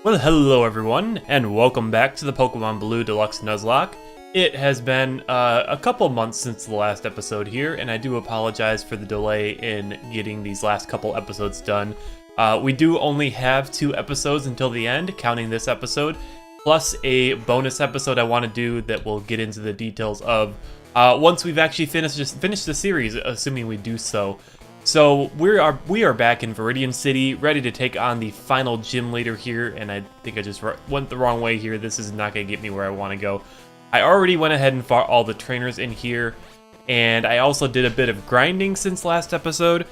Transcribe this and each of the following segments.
Well, hello everyone, and welcome back to the Pokemon Blue Deluxe Nuzlocke. It has been a couple months since the last episode here, and I do apologize for the delay in getting these last couple episodes done. We do only have 2 episodes until the end, counting this episode, plus a bonus episode I want to do that we'll get into the details of once we've actually finished the series, assuming we do so. So we are back in Viridian City, ready to take on the final gym leader here, and I think I just went the wrong way here. This is not going to get me where I want to go. I already went ahead and fought all the trainers in here, and I also did a bit of grinding since last episode,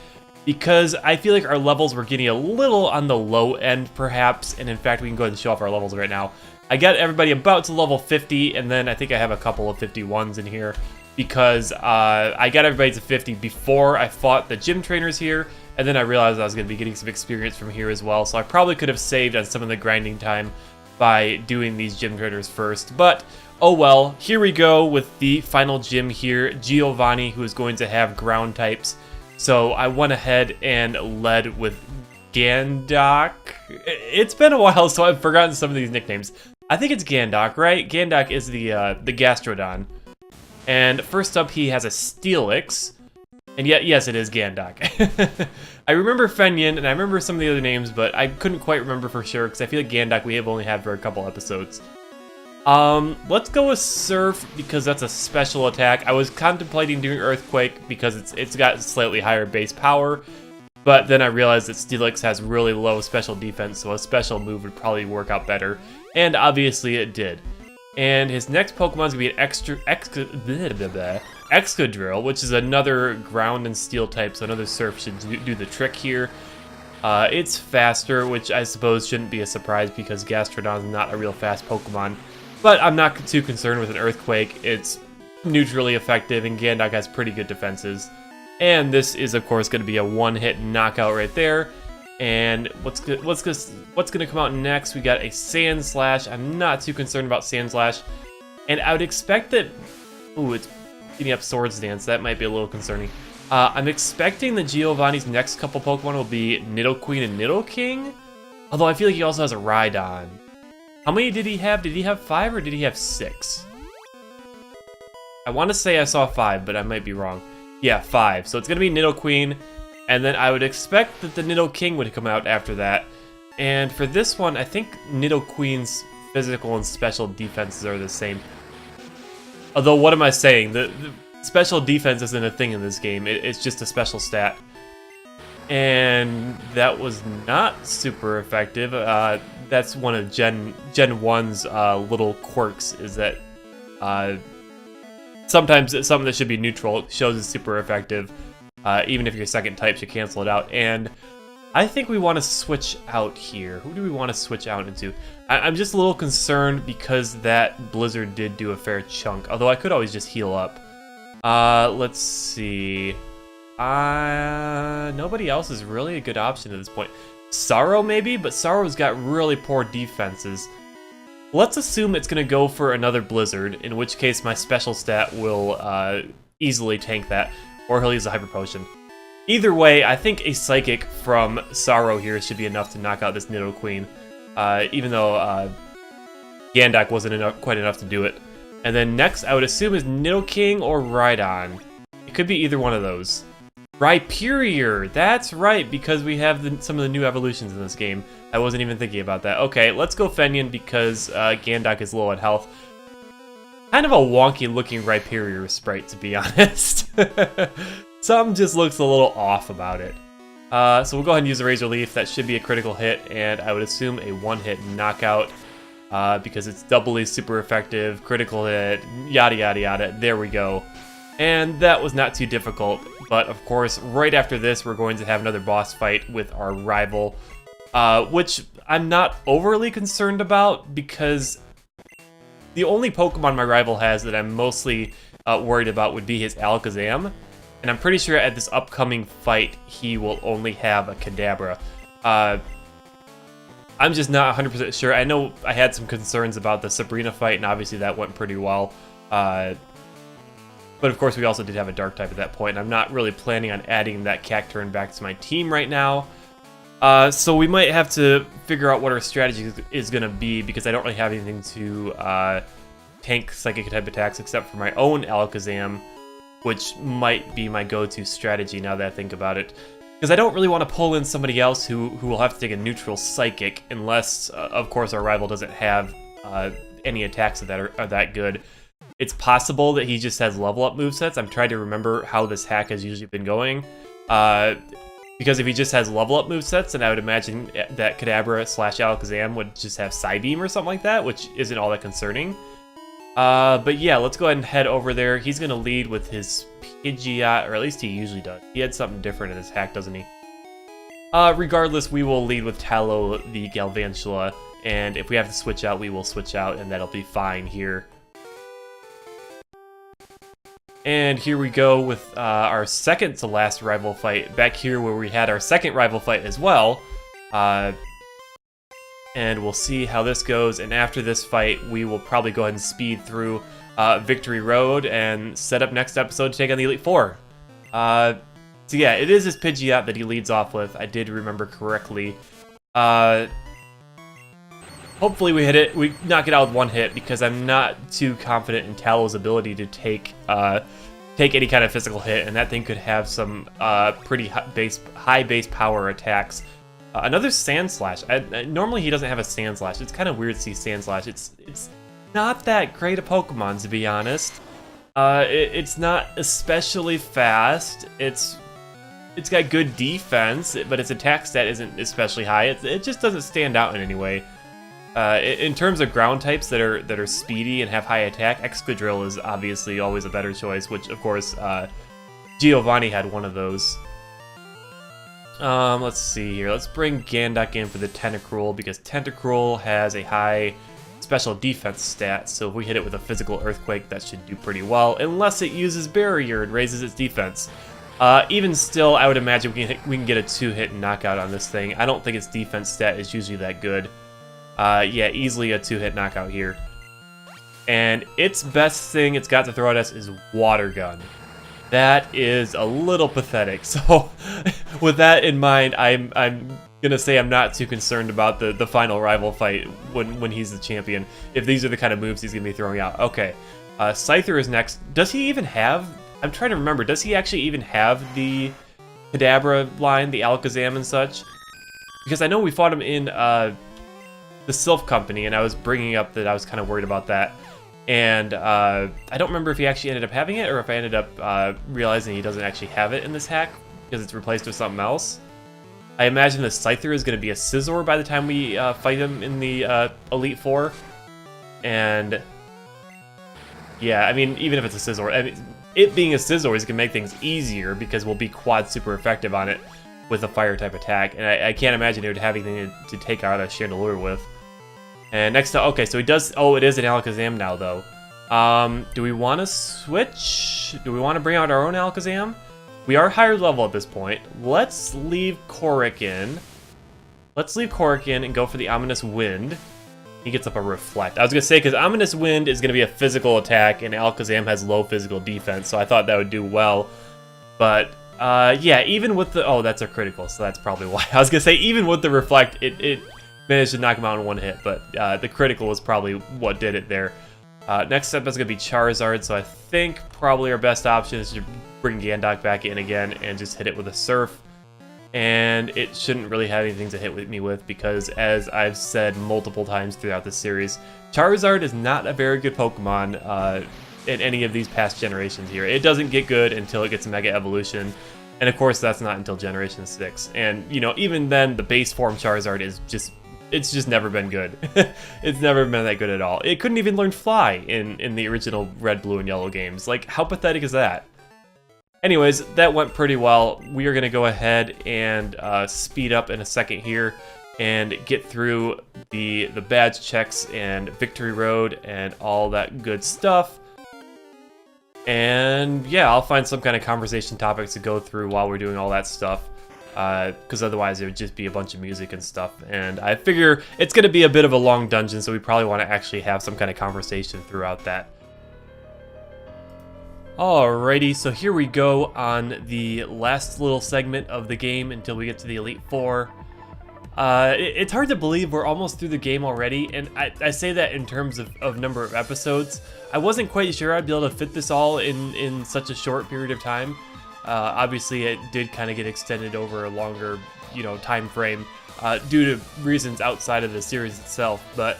because I feel like our levels were getting a little on the low end, perhaps, and in fact, we can go ahead and show off our levels right now. I got everybody about to level 50, and then I think I have a couple of 51s in here, because I got everybody to 50 before I fought the gym trainers here, and then I realized I was going to be getting some experience from here as well, so I probably could have saved on some of the grinding time by doing these gym trainers first, but oh well. Here we go with the final gym here, Giovanni, who is going to have ground types, so I went ahead and led with Gandock. It's been a while, so I've forgotten some of these nicknames. I think it's Gandock, right? Gandock is the Gastrodon. And first up, he has a Steelix. And yet, yes, it is Gandock. I remember Fenyan, and I remember some of the other names, but I couldn't quite remember for sure, because I feel like Gandock we have only had for a couple episodes. Let's go with Surf, because that's a special attack. I was contemplating doing Earthquake, because it's got slightly higher base power, but then I realized that Steelix has really low special defense, so a special move would probably work out better, and obviously it did. And his next Pokemon is going to be an Excadrill, which is another ground and steel type, so another Surf should do the trick here. It's faster, which I suppose shouldn't be a surprise because Gastrodon is not a real fast Pokemon. But I'm not too concerned with an Earthquake. It's neutrally effective, and Gandock has pretty good defenses. And this is, of course, going to be a one-hit knockout right there. And what's gonna come out next? We got a Sandslash. I'm not too concerned about Sandslash, and I would expect that. Ooh, it's getting up Swords Dance. That might be a little concerning. I'm expecting that Giovanni's next couple Pokemon will be Nidoqueen and Nidoking. Although I feel like he also has a Rhydon. How many did he have? Did he have 5 or did he have 6? I want to say I saw 5, but I might be wrong. Yeah, 5. So it's gonna be Nidoqueen. And then I would expect that the Nidoking would come out after that. And for this one, I think Nidoqueen's physical and special defenses are the same. Although, what am I saying? The special defense isn't a thing in this game. It's just a special stat. And that was not super effective. That's one of Gen 1's little quirks, is that sometimes it's something that should be neutral shows it's super effective. Even if your second type should cancel it out. And I think we want to switch out here. Who do we want to switch out into? I'm just a little concerned because that Blizzard did do a fair chunk. Although I could always just heal up. Let's see. Nobody else is really a good option at this point. Sorrow maybe, but Sorrow's got really poor defenses. Let's assume it's going to go for another Blizzard, in which case my special stat will easily tank that. Or he'll use a Hyper Potion. Either way, I think a Psychic from Sorrow here should be enough to knock out this Nidoqueen. Even though Gandock wasn't quite enough to do it. And then next, I would assume is Nidoking or Rhydon. It could be either one of those. Rhyperior! That's right, because we have some of the new evolutions in this game. I wasn't even thinking about that. Okay, let's go Fenyan because Gandock is low on health. Kind of a wonky looking Rhyperior sprite, to be honest. Something just looks a little off about it. So we'll go ahead and use the Razor Leaf. That should be a critical hit, and I would assume a one-hit knockout because it's doubly super effective, critical hit, yada yada yada. There we go. And that was not too difficult, but of course, right after this, we're going to have another boss fight with our rival, which I'm not overly concerned about because the only Pokemon my rival has that I'm mostly worried about would be his Alakazam. And I'm pretty sure at this upcoming fight, he will only have a Kadabra. I'm just not 100% sure. I know I had some concerns about the Sabrina fight, and obviously that went pretty well. But of course, we also did have a Dark type at that point, and I'm not really planning on adding that Cacturne back to my team right now. So we might have to figure out what our strategy is going to be, because I don't really have anything to tank psychic type attacks except for my own Alakazam, which might be my go-to strategy now that I think about it. Because I don't really want to pull in somebody else who will have to take a neutral psychic, unless, of course, our rival doesn't have any attacks that are that good. It's possible that he just has level up movesets. I'm trying to remember how this hack has usually been going. Because if he just has level up movesets, then I would imagine that Kadabra / Alakazam would just have Psybeam or something like that, which isn't all that concerning. But yeah, let's go ahead and head over there. He's going to lead with his Pidgeot, or at least he usually does. He had something different in his hack, doesn't he? Regardless, we will lead with Tallow the Galvantula, and if we have to switch out, we will switch out, and that'll be fine here. And here we go with our second to last rival fight, back here where we had our second rival fight as well. And we'll see how this goes, and after this fight, we will probably go ahead and speed through Victory Road and set up next episode to take on the Elite Four. So yeah, it is his Pidgeot that he leads off with, I did remember correctly. Hopefully we hit it, we knock it out with one hit, because I'm not too confident in Tallow's ability to take any kind of physical hit, and that thing could have some pretty high base power attacks. Another Sand Slash. Normally he doesn't have a Sand Slash. It's kind of weird to see Sand Slash. It's not that great a Pokemon, to be honest. It's not especially fast. It's got good defense, but its attack stat isn't especially high. It just doesn't stand out in any way. In terms of ground types that are speedy and have high attack, Excadrill is obviously always a better choice, which of course Giovanni had one of those. Let's see here. Let's bring Gandock in for the Tentacruel, because Tentacruel has a high special defense stat, so if we hit it with a physical Earthquake, that should do pretty well, unless it uses Barrier and raises its defense. Even still, I would imagine we can get a 2-hit knockout on this thing. I don't think its defense stat is usually that good. Yeah, easily a 2-hit knockout here. And its best thing it's got to throw at us is Water Gun. That is a little pathetic. So, with that in mind, I'm gonna say I'm not too concerned about the final rival fight when he's the champion, if these are the kind of moves he's gonna be throwing out. Okay, Scyther is next. Does he even have... I'm trying to remember, does he actually even have the Kadabra line, the Alakazam and such? Because I know we fought him in the Sylph Company, and I was bringing up that I was kind of worried about that. And I don't remember if he actually ended up having it, or if I ended up realizing he doesn't actually have it in this hack, because it's replaced with something else. I imagine the Scyther is going to be a Scizor by the time we fight him in the Elite Four. And yeah, I mean, even if it's a Scizor, I mean, it being a Scizor is going to make things easier, because we'll be quad super effective on it with a fire type attack. And I can't imagine it would have anything to take out a Chandelure with. And next up, okay, so he does, oh, it is an Alakazam now, though. Do we want to switch? Do we want to bring out our own Alakazam? We are higher level at this point. Let's leave Korok in. Let's leave Korok in and go for the Ominous Wind. He gets up a Reflect. I was going to say, because Ominous Wind is going to be a physical attack, and Alakazam has low physical defense, so I thought that would do well. But, yeah, even with the, oh, that's a critical, so that's probably why. I was going to say, even with the Reflect, it managed to knock him out in one hit, but the critical was probably what did it there. Next up is going to be Charizard, so I think probably our best option is to bring Gandock back in again and just hit it with a Surf. And it shouldn't really have anything to hit with me with, because as I've said multiple times throughout this series, Charizard is not a very good Pokemon in any of these past generations here. It doesn't get good until it gets a Mega Evolution. And of course, that's not until Generation 6. And, you know, even then, the base form Charizard is just... it's just never been good. It's never been that good at all. It couldn't even learn Fly in the original Red, Blue, and Yellow games. Like, how pathetic is that? Anyways, that went pretty well. We are going to go ahead and speed up in a second here and get through the badge checks and Victory Road and all that good stuff. And yeah, I'll find some kind of conversation topics to go through while we're doing all that stuff. Because otherwise it would just be a bunch of music and stuff. And I figure it's going to be a bit of a long dungeon, so we probably want to actually have some kind of conversation throughout that. Alrighty, so here we go on the last little segment of the game until we get to the Elite Four. It's hard to believe we're almost through the game already, and I say that in terms of number of episodes. I wasn't quite sure I'd be able to fit this all in such a short period of time. Obviously, it did kind of get extended over a longer, time frame due to reasons outside of the series itself. But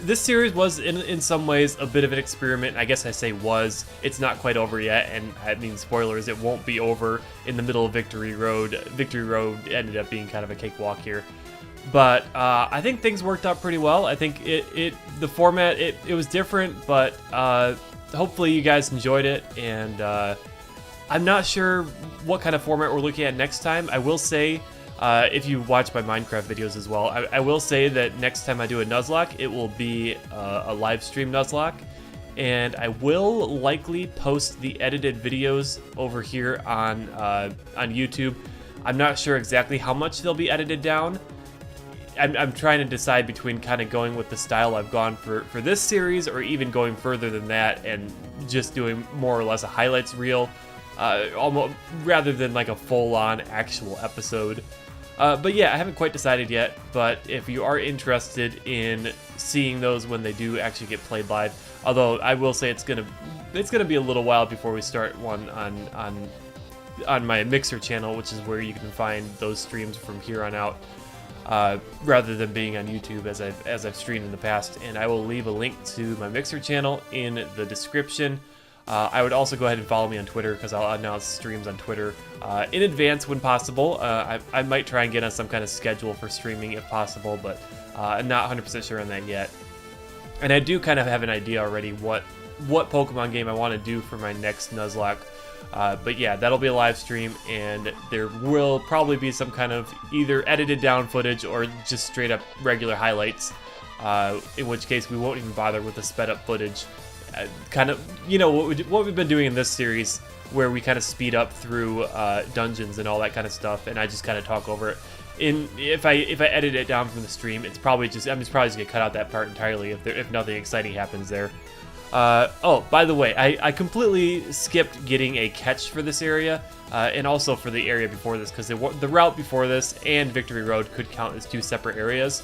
this series was, in some ways, a bit of an experiment. I guess I say was. It's not quite over yet, and I mean, spoilers, it won't be over in the middle of Victory Road. Victory Road ended up being kind of a cakewalk here. But I think things worked out pretty well. I think the format, it was different, but hopefully you guys enjoyed it, and I'm not sure what kind of format we're looking at next time. I will say, if you watch my Minecraft videos as well, I will say that next time I do a Nuzlocke, it will be a live stream Nuzlocke, and I will likely post the edited videos over here on YouTube. I'm not sure exactly how much they'll be edited down. I'm trying to decide between kind of going with the style I've gone for this series, or even going further than that and just doing more or less a highlights reel, almost rather than like a full-on actual episode. But yeah, I haven't quite decided yet, but if you are interested in seeing those when they do actually get played live, although I will say it's gonna be a little while before we start one on my Mixer channel, which is where you can find those streams from here on out, rather than being on YouTube as I've streamed in the past. And I will leave a link to my Mixer channel in the description. I would also go ahead and follow me on Twitter, because I'll announce streams on Twitter in advance when possible. I might try and get on some kind of schedule for streaming if possible, but I'm not 100% sure on that yet. And I do kind of have an idea already what Pokemon game I want to do for my next Nuzlocke. But yeah, that'll be a live stream, and there will probably be some kind of either edited down footage or just straight up regular highlights, in which case we won't even bother with the sped up footage. Kind of, what we've been doing in this series, where we kind of speed up through dungeons and all that kind of stuff, and I just kind of talk over it. If I edit it down from the stream, I'm just probably just gonna cut out that part entirely if nothing exciting happens there. Oh, by the way, I completely skipped getting a catch for this area, and also for the area before this, because the route before this and Victory Road could count as two separate areas.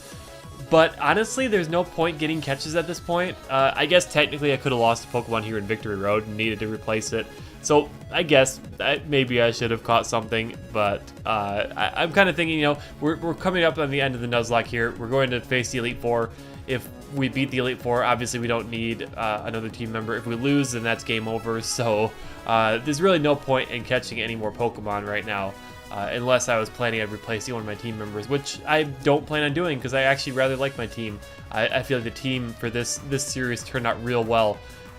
But honestly, there's no point getting catches at this point. I guess technically I could have lost a Pokemon here in Victory Road and needed to replace it. So I guess maybe I should have caught something, but I'm kind of thinking, we're coming up on the end of the Nuzlocke here. We're going to face the Elite Four. If we beat the Elite Four, obviously we don't need another team member. If we lose, then that's game over. So there's really no point in catching any more Pokemon right now. Unless I was planning on replacing one of my team members, which I don't plan on doing, because I actually rather like my team. I feel like the team for this series turned out real well.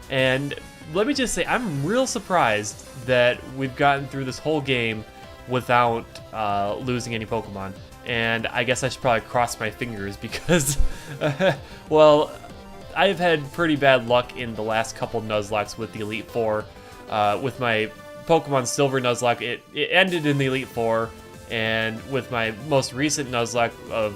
And let me just say, I'm real surprised that we've gotten through this whole game without losing any Pokemon. And I guess I should probably cross my fingers, because, well, I've had pretty bad luck in the last couple Nuzlockes with the Elite Four. With my Pokemon Silver Nuzlocke, it ended in the Elite Four, and with my most recent Nuzlocke of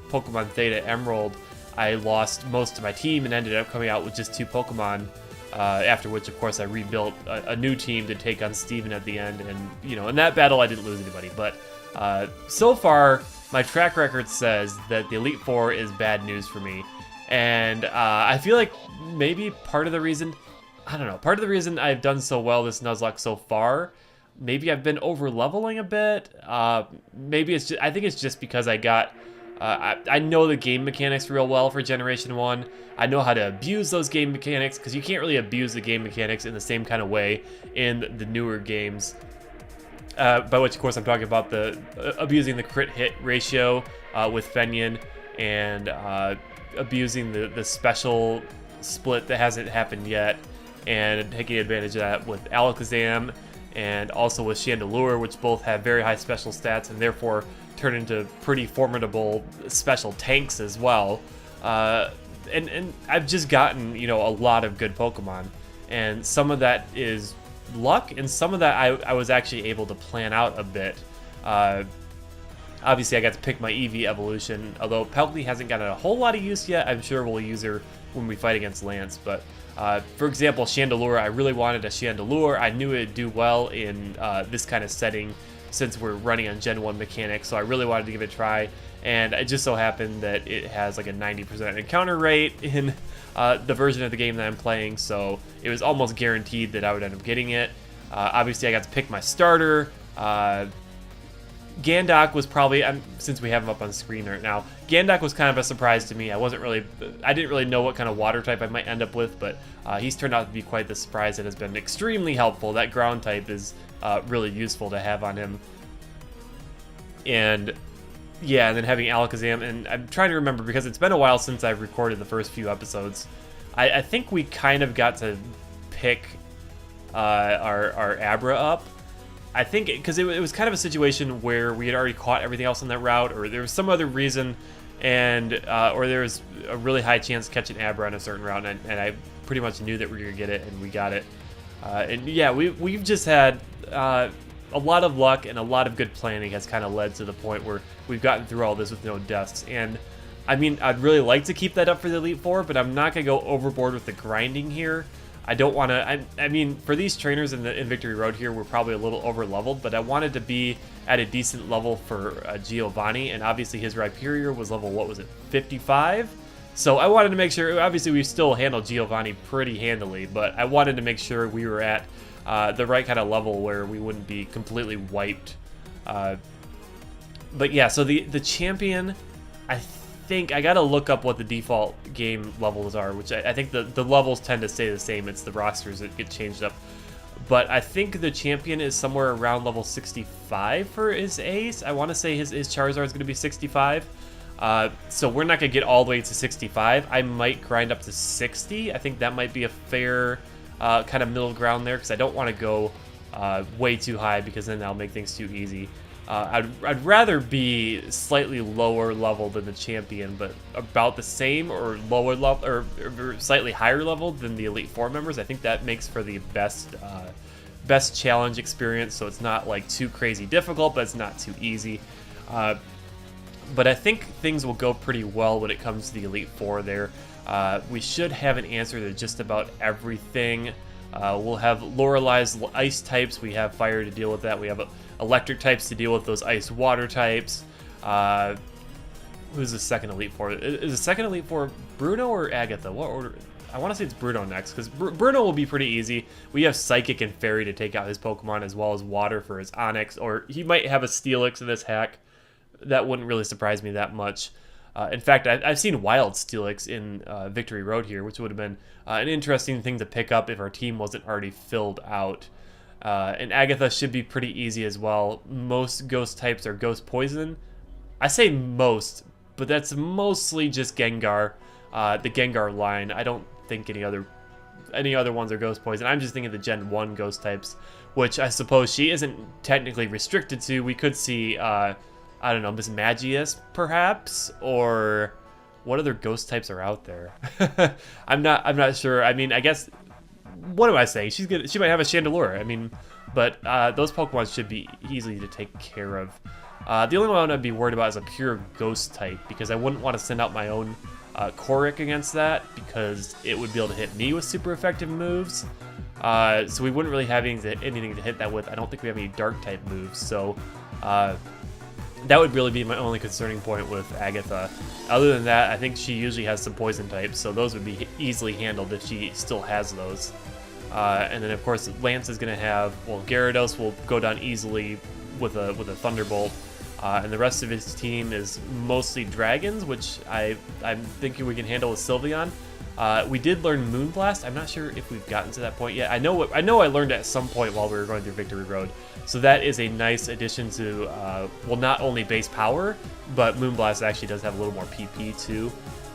Pokemon Theta Emerald, I lost most of my team and ended up coming out with just 2 Pokemon, after which, of course, I rebuilt a new team to take on Steven at the end, and, in that battle I didn't lose anybody, but so far, my track record says that the Elite Four is bad news for me, and I feel like maybe part of the reason I've done so well this Nuzlocke so far, maybe I've been over leveling a bit. Maybe I think it's just because I know the game mechanics real well for Generation 1. I know how to abuse those game mechanics, because you can't really abuse the game mechanics in the same kind of way in the newer games. By which, of course, I'm talking about abusing the crit hit ratio with Fenyan, and abusing the special split that hasn't happened yet, and taking advantage of that with Alakazam and also with Chandelure, which both have very high special stats and therefore turn into pretty formidable special tanks as well. And I've just gotten, a lot of good Pokemon, and some of that is luck, and some of that I was actually able to plan out a bit. Obviously, I got to pick my Eevee evolution, although Pelkey hasn't gotten a whole lot of use yet. I'm sure we'll use her when we fight against Lance, but for example, Chandelure, I really wanted a Chandelure. I knew it would do well in this kind of setting, since we're running on Gen 1 mechanics, so I really wanted to give it a try, and it just so happened that it has like a 90% encounter rate in the version of the game that I'm playing, so it was almost guaranteed that I would end up getting it. Obviously, I got to pick my starter. Gandock was probably, since we have him up on screen right now, Gandock was kind of a surprise to me. I didn't really know what kind of water type I might end up with, but he's turned out to be quite the surprise and has been extremely helpful. That ground type is really useful to have on him. And yeah, and then having Alakazam, and I'm trying to remember because it's been a while since I've recorded the first few episodes. I think we kind of got to pick our Abra up. I think because it was kind of a situation where we had already caught everything else on that route, or there was some other reason, and or there was a really high chance of catching Abra on a certain route, and I pretty much knew that we were gonna get it, and we got it. And yeah, we've just had a lot of luck, and a lot of good planning has kind of led to the point where we've gotten through all this with no deaths. And I mean, I'd really like to keep that up for the Elite Four, but I'm not gonna go overboard with the grinding here. I don't want to, I mean, for these trainers in Victory Road here, we're probably a little over leveled, but I wanted to be at a decent level for Giovanni, and obviously his Rhyperior was level, what was it, 55? So I wanted to make sure, obviously we still handled Giovanni pretty handily, but I wanted to make sure we were at the right kind of level where we wouldn't be completely wiped. But yeah, so the champion, I think I gotta look up what the default game levels are, which I think the levels tend to stay the same. It's the rosters that get changed up, but I think the champion is somewhere around level 65 for his ace. I want to say his Charizard is going to be 65, so we're not gonna get all the way to 65. I might grind up to 60. I think that might be a fair kind of middle ground there, because I don't want to go way too high, because then that'll make things too easy. I'd rather be slightly lower level than the champion, but about the same or lower level, or slightly higher level than the Elite Four members. I think that makes for the best challenge experience. So it's not like too crazy difficult, but it's not too easy. But I think things will go pretty well when it comes to the Elite Four there. We should have an answer to just about everything. We'll have Lorelai's ice types. We have fire to deal with that. We have electric types to deal with those ice water types. Who's the second Elite Four? Is the second Elite Four Bruno or Agatha? What order? I want to say it's Bruno next, because Bruno will be pretty easy. We have Psychic and Fairy to take out his Pokemon, as well as Water for his Onix, or he might have a Steelix in this hack. That wouldn't really surprise me that much. In fact, I've seen Wild Steelix in Victory Road here, which would have been an interesting thing to pick up if our team wasn't already filled out. And Agatha should be pretty easy as well. Most ghost types are ghost poison. I say most, but that's mostly just Gengar, the Gengar line. I don't think any other ones are ghost poison. I'm just thinking the Gen 1 ghost types, which I suppose she isn't technically restricted to. We could see, I don't know, Miss Magius perhaps, or what other ghost types are out there? I'm not sure. I mean, I guess, what am I saying? She might have a Chandelure. I mean, but those Pokemon should be easy to take care of. The only one I'd be worried about is a pure ghost type, because I wouldn't want to send out my own Korok against that, because it would be able to hit me with super effective moves. So we wouldn't really have anything to hit that with. I don't think we have any dark type moves, so that would really be my only concerning point with Agatha. Other than that, I think she usually has some poison types, so those would be easily handled if she still has those. And then of course Lance is going to have, well, Gyarados will go down easily with a Thunderbolt, and the rest of his team is mostly dragons, which I'm thinking we can handle with Sylveon. We did learn Moonblast. I'm not sure if we've gotten to that point yet. I know I learned it at some point while we were going through Victory Road. So that is a nice addition to, well, not only base power, but Moonblast actually does have a little more PP too.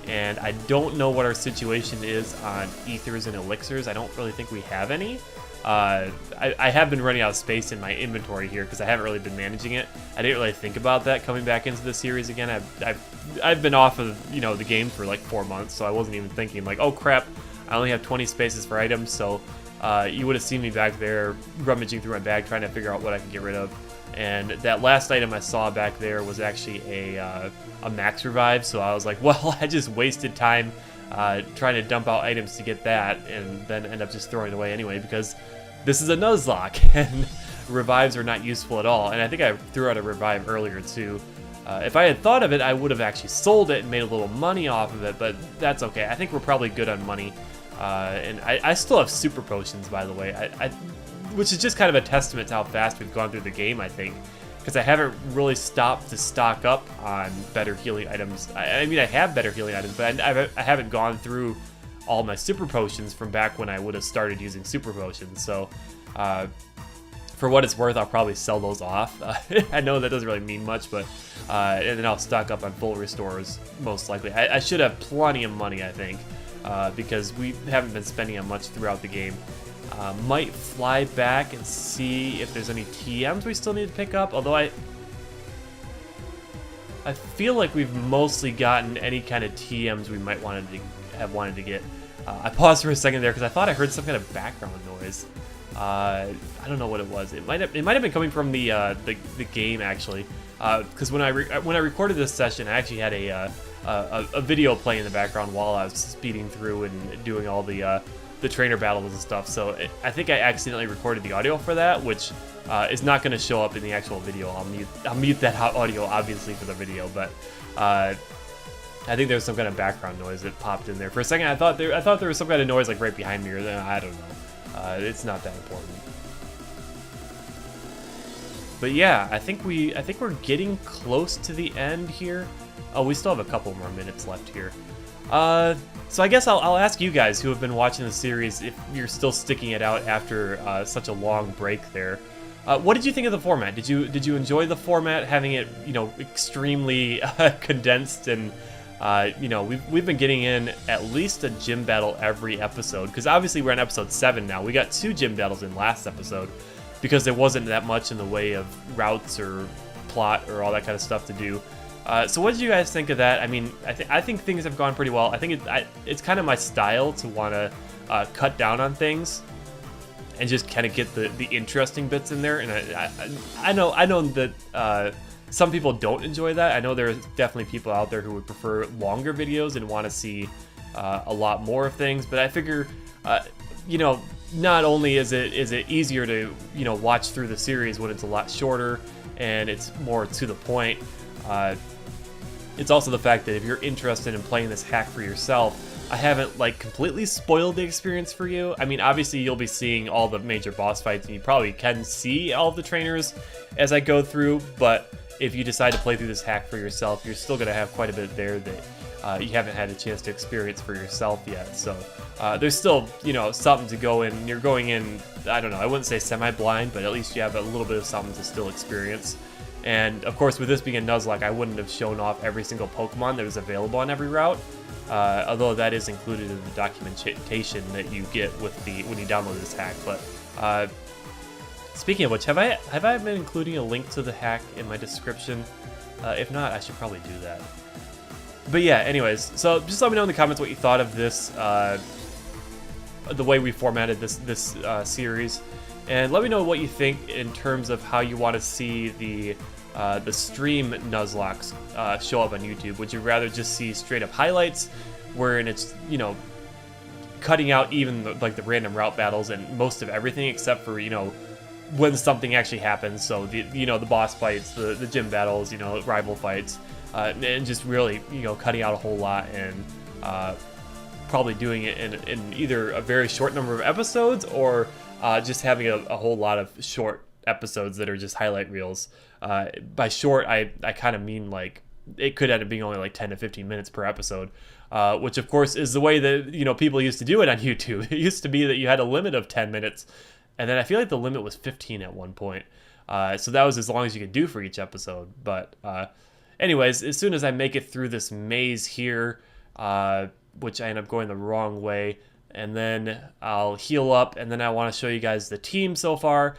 And I don't know what our situation is on Ethers and Elixirs. I don't really think we have any. I have been running out of space in my inventory here because I haven't really been managing it. I didn't really think about that coming back into the series again. I've been off of, you know, the game for like 4 months, so I wasn't even thinking like, oh crap, I only have 20 spaces for items. So you would have seen me back there rummaging through my bag trying to figure out what I could get rid of. And that last item I saw back there was actually a max revive. So I was like, well, I just wasted time trying to dump out items to get that, and then end up just throwing it away anyway, because this is a Nuzlocke, and revives are not useful at all. And I think I threw out a revive earlier too. If I had thought of it, I would have actually sold it and made a little money off of it, but that's okay. I think we're probably good on money. And I still have super potions, by the way, which is just kind of a testament to how fast we've gone through the game, I think. Because I haven't really stopped to stock up on better healing items. I mean, I have better healing items, but I haven't gone through all my super potions from back when I would have started using super potions. So, for what it's worth, I'll probably sell those off. I know that doesn't really mean much, but and then I'll stock up on full restores most likely. I should have plenty of money, I think, because we haven't been spending on much throughout the game. Might fly back and see if there's any TMs we still need to pick up. Although I feel like we've mostly gotten any kind of TMs we might wanted to get. I paused for a second there because I thought I heard some kind of background noise. I don't know what it was. It might have been coming from the game actually, because when I recorded this session, I actually had a video playing in the background while I was speeding through and doing all the trainer battles and stuff. So I think I accidentally recorded the audio for that, which is not going to show up in the actual video. I'll mute that audio obviously for the video, but I think there was some kind of background noise that popped in there for a second. I thought there was some kind of noise like right behind me, or I don't know. It's not that important. But yeah, I think we're getting close to the end here. Oh, we still have a couple more minutes left here. So I guess I'll ask you guys who have been watching the series if you're still sticking it out after such a long break there. What did you think of the format? Did you enjoy the format, having it, extremely condensed, and we've been getting in at least a gym battle every episode, because obviously we're on episode 7 now. We got 2 gym battles in last episode because there wasn't that much in the way of routes or plot or all that kind of stuff to do. So what did you guys think of that? I mean, I think things have gone pretty well. I think it's kind of my style to want to cut down on things and just kind of get the interesting bits in there. And I know that some people don't enjoy that. I know there's definitely people out there who would prefer longer videos and want to see a lot more of things. But I figure, not only is it easier to watch through the series when it's a lot shorter and it's more to the point. It's also the fact that if you're interested in playing this hack for yourself, I haven't completely spoiled the experience for you. I mean, obviously you'll be seeing all the major boss fights and you probably can see all the trainers as I go through, but if you decide to play through this hack for yourself, you're still going to have quite a bit there that you haven't had a chance to experience for yourself yet. So there's still, something to go in. You're going in, I don't know, I wouldn't say semi-blind, but at least you have a little bit of something to still experience. And of course, with this being a Nuzlocke, I wouldn't have shown off every single Pokemon that was available on every route, although that is included in the documentation that you get with when you download this hack. But speaking of which, have I been including a link to the hack in my description? If not, I should probably do that. But yeah, anyways, so just let me know in the comments what you thought of this, the way we formatted this series. And let me know what you think in terms of how you want to see the stream Nuzlocks show up on YouTube. Would you rather just see straight up highlights, wherein it's cutting out even the random route battles and most of everything except for when something actually happens? So the boss fights, the gym battles, rival fights, and just really cutting out a whole lot and probably doing it in either a very short number of episodes or just having a whole lot of short episodes that are just highlight reels. By short, I kind of mean it could end up being only 10 to 15 minutes per episode, which of course is the way that people used to do it on YouTube. It used to be that you had a limit of 10 minutes, and then I feel like the limit was 15 at one point. So that was as long as you could do for each episode. But anyways, as soon as I make it through this maze here, which I end up going the wrong way, and then I'll heal up, and then I want to show you guys the team so far,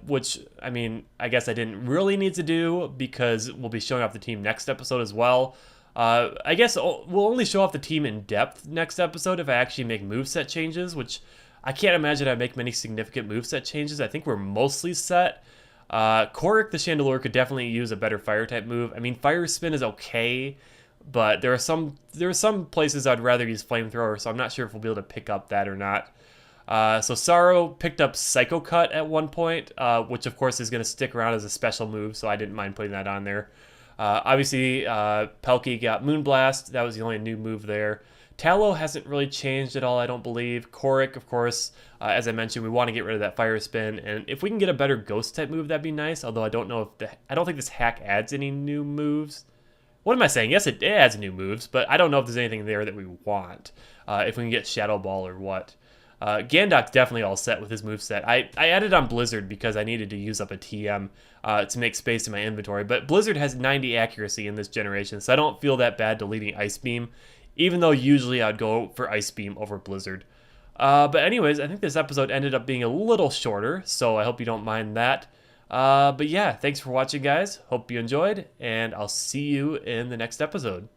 which, I mean, I guess I didn't really need to do because we'll be showing off the team next episode as well. I guess we'll only show off the team in depth next episode if I actually make moveset changes, which I can't imagine I make many significant moveset changes. I think we're mostly set. Korok the Chandelure could definitely use a better fire type move. I mean, Fire Spin is okay, but there are some places I'd rather use Flamethrower, so I'm not sure if we'll be able to pick up that or not. So Sorrow picked up Psycho Cut at one point, which of course is going to stick around as a special move, so I didn't mind putting that on there. Obviously, Pelkey got Moonblast. That was the only new move there. Tallow hasn't really changed at all, I don't believe. Korik, of course, as I mentioned, we want to get rid of that Fire Spin, and if we can get a better Ghost type move, that'd be nice. Although I don't know if I don't think this hack adds any new moves. What am I saying? Yes, it adds new moves, but I don't know if there's anything there that we want. If we can get Shadow Ball or what. Gandoc's definitely all set with his moveset. I added on Blizzard because I needed to use up a TM to make space in my inventory, but Blizzard has 90 accuracy in this generation, so I don't feel that bad deleting Ice Beam, even though usually I'd go for Ice Beam over Blizzard. But anyways, I think this episode ended up being a little shorter, so I hope you don't mind that. But yeah, thanks for watching, guys. Hope you enjoyed, and I'll see you in the next episode.